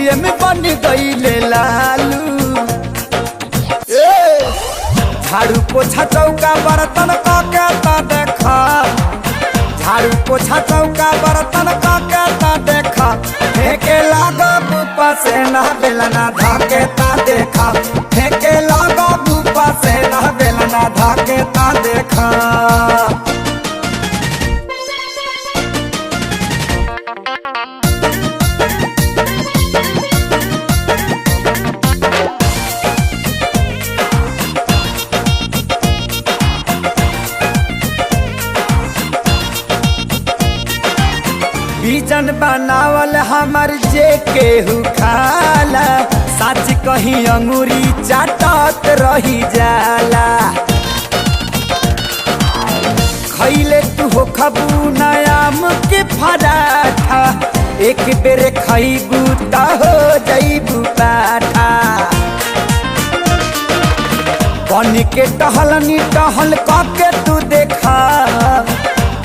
CM बन गईले लालू। झाड़ू पोछा चौका बर्तन के ता देखा, झाड़ू पोछा चौका बर्तन के ता देखा, फेंके लागा बुपा से ना बेलना धाके ता देखा, फेंके लागा बुपा से ना बेलना धाके ता देखा। बीजन बनावल हमर जे केहू खाला, सच कहीं अंगूरी चाटत रही जाला। खैले तू हो खबू नयाम के पराठा, एक बेर खैबू त हो जैबू पाठा। बन के टहलनी टहल के तू देखा,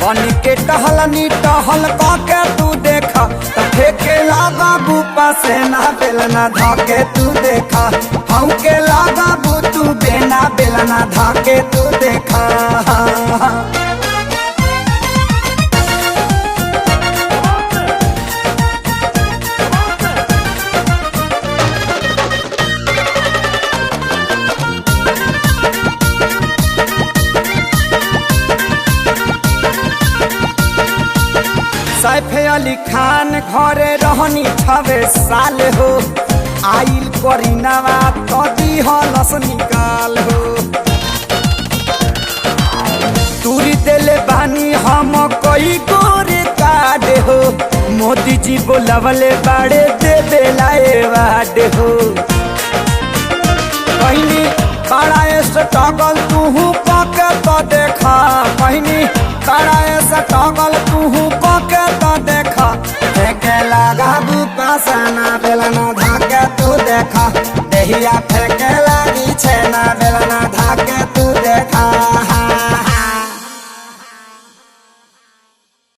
बन के टहलनी टहल के तू देखा, त फेंके लागा बुपा से ना बेलना धाके तू देखा, हम के लागा बू तू बेना बेलना धाके तू देखा। सैफ अली खान घरे रहनी 6 साल हो, आइल करीनावा तो दिहलस निकाल हो। तूरी देले बानी हम कई गोरे काड हो, मोदी जी बोलवले बाड़े देवे लाए वाड हो। कहनी बड़ा स्ट्रगल तू पाके तो देखा, कहनी बड़ा स्ट्रगल